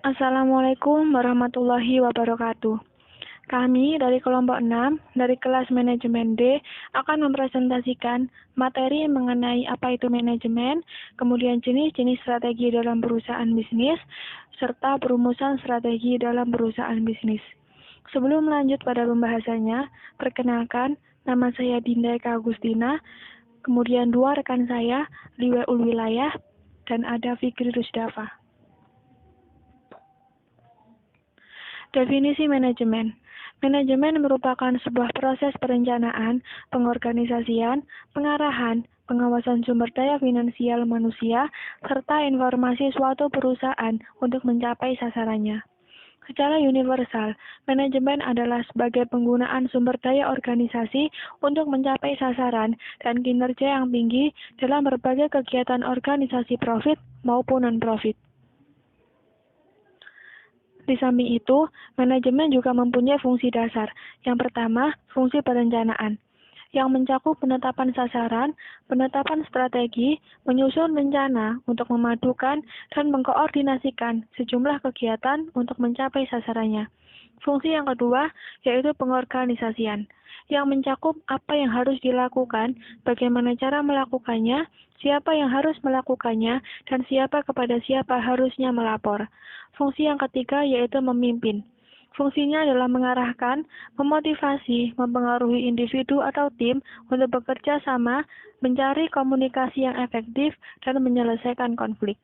Assalamualaikum warahmatullahi wabarakatuh. Kami dari kelompok 6 dari kelas manajemen D akan mempresentasikan materi mengenai apa itu manajemen, kemudian jenis-jenis strategi dalam perusahaan bisnis, serta perumusan strategi dalam perusahaan bisnis. Sebelum lanjut pada pembahasannya, perkenalkan nama saya Dinda Eka Agustina, kemudian dua rekan saya, Liwaul Wilayah, dan ada Fikri Rusdafa. Definisi manajemen. Manajemen merupakan sebuah proses perencanaan, pengorganisasian, pengarahan, pengawasan sumber daya finansial manusia, serta informasi suatu perusahaan untuk mencapai sasarannya. Secara universal, manajemen adalah sebagai penggunaan sumber daya organisasi untuk mencapai sasaran dan kinerja yang tinggi dalam berbagai kegiatan organisasi profit maupun non-profit. Di samping itu, manajemen juga mempunyai fungsi dasar. Yang pertama, fungsi perencanaan, yang mencakup penetapan sasaran, penetapan strategi, menyusun rencana untuk memadukan dan mengkoordinasikan sejumlah kegiatan untuk mencapai sasarannya. Fungsi yang kedua, yaitu pengorganisasian, yang mencakup apa yang harus dilakukan, bagaimana cara melakukannya, siapa yang harus melakukannya, dan siapa kepada siapa harusnya melapor. Fungsi yang ketiga yaitu memimpin. Fungsinya adalah mengarahkan, memotivasi, mempengaruhi individu atau tim untuk bekerja sama, mencari komunikasi yang efektif, dan menyelesaikan konflik.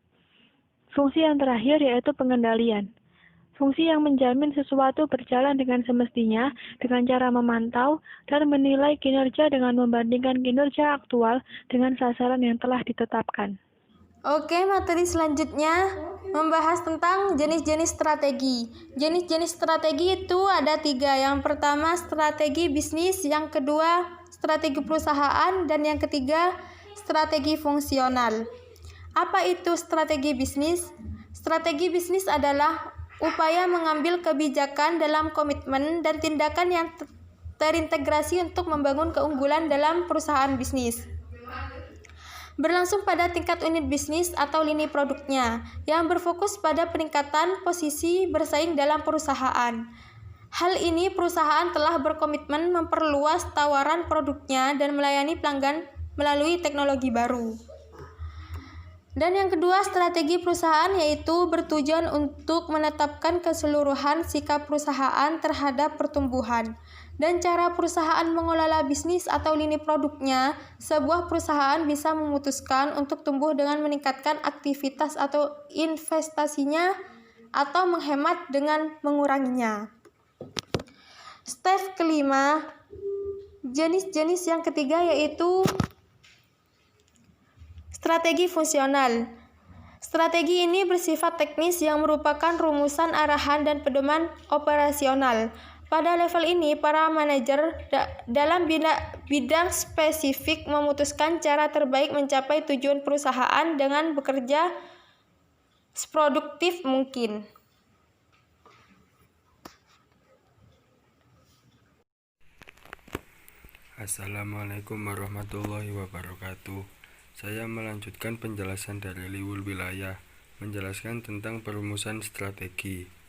Fungsi yang terakhir yaitu pengendalian. Fungsi yang menjamin sesuatu berjalan dengan semestinya dengan cara memantau dan menilai kinerja dengan membandingkan kinerja aktual dengan sasaran yang telah ditetapkan. Oke, materi selanjutnya membahas tentang jenis-jenis strategi. Jenis-jenis strategi itu ada 3. Yang pertama strategi bisnis, yang kedua strategi perusahaan, dan yang ketiga strategi fungsional. Apa itu strategi bisnis? Strategi bisnis adalah upaya mengambil kebijakan dalam komitmen dan tindakan yang terintegrasi untuk membangun keunggulan dalam perusahaan bisnis. Berlangsung pada tingkat unit bisnis atau lini produknya, yang berfokus pada peningkatan posisi bersaing dalam perusahaan. Hal ini perusahaan telah berkomitmen memperluas tawaran produknya dan melayani pelanggan melalui teknologi baru. Dan yang kedua, strategi perusahaan, yaitu bertujuan untuk menetapkan keseluruhan sikap perusahaan terhadap pertumbuhan dan cara perusahaan mengelola bisnis atau lini produknya. Sebuah perusahaan bisa memutuskan untuk tumbuh dengan meningkatkan aktivitas atau investasinya atau menghemat dengan menguranginya. Step kelima, jenis-jenis yang ketiga yaitu strategi fungsional. Strategi ini bersifat teknis yang merupakan rumusan arahan dan pedoman operasional. Pada level ini, para manajer dalam bidang spesifik memutuskan cara terbaik mencapai tujuan perusahaan dengan bekerja seproduktif mungkin. Assalamualaikum warahmatullahi wabarakatuh. Saya melanjutkan penjelasan dari Liwaul Wilayah, menjelaskan tentang perumusan strategi.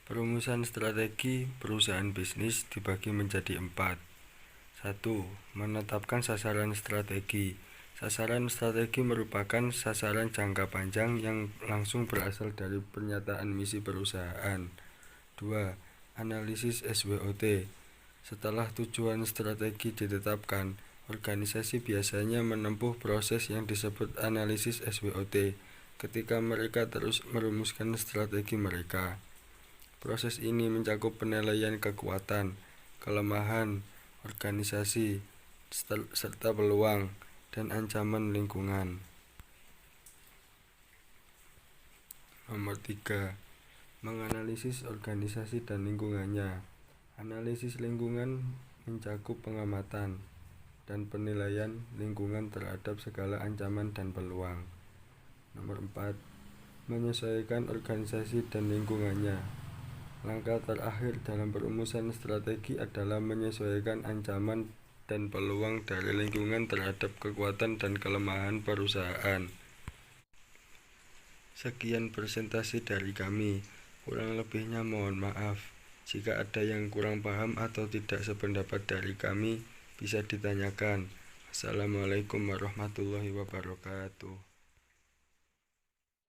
Perumusan strategi perusahaan bisnis dibagi menjadi 4. 1. Menetapkan sasaran strategi. Sasaran strategi merupakan sasaran jangka panjang yang langsung berasal dari pernyataan misi perusahaan. 2. Analisis SWOT. Setelah tujuan strategi ditetapkan, organisasi biasanya menempuh proses yang disebut analisis SWOT ketika mereka terus merumuskan strategi mereka. Proses ini mencakup penilaian kekuatan, kelemahan organisasi, serta peluang dan ancaman lingkungan. Nomor 3. Menganalisis organisasi dan lingkungannya. Analisis lingkungan mencakup pengamatan dan penilaian lingkungan terhadap segala ancaman dan peluang. Nomor 4. Menyesuaikan organisasi dan lingkungannya. Langkah terakhir dalam perumusan strategi adalah menyesuaikan ancaman dan peluang dari lingkungan terhadap kekuatan dan kelemahan perusahaan. Sekian presentasi dari kami. Kurang lebihnya mohon maaf. Jika ada yang kurang paham atau tidak sependapat dari kami, bisa ditanyakan. Assalamualaikum warahmatullahi wabarakatuh.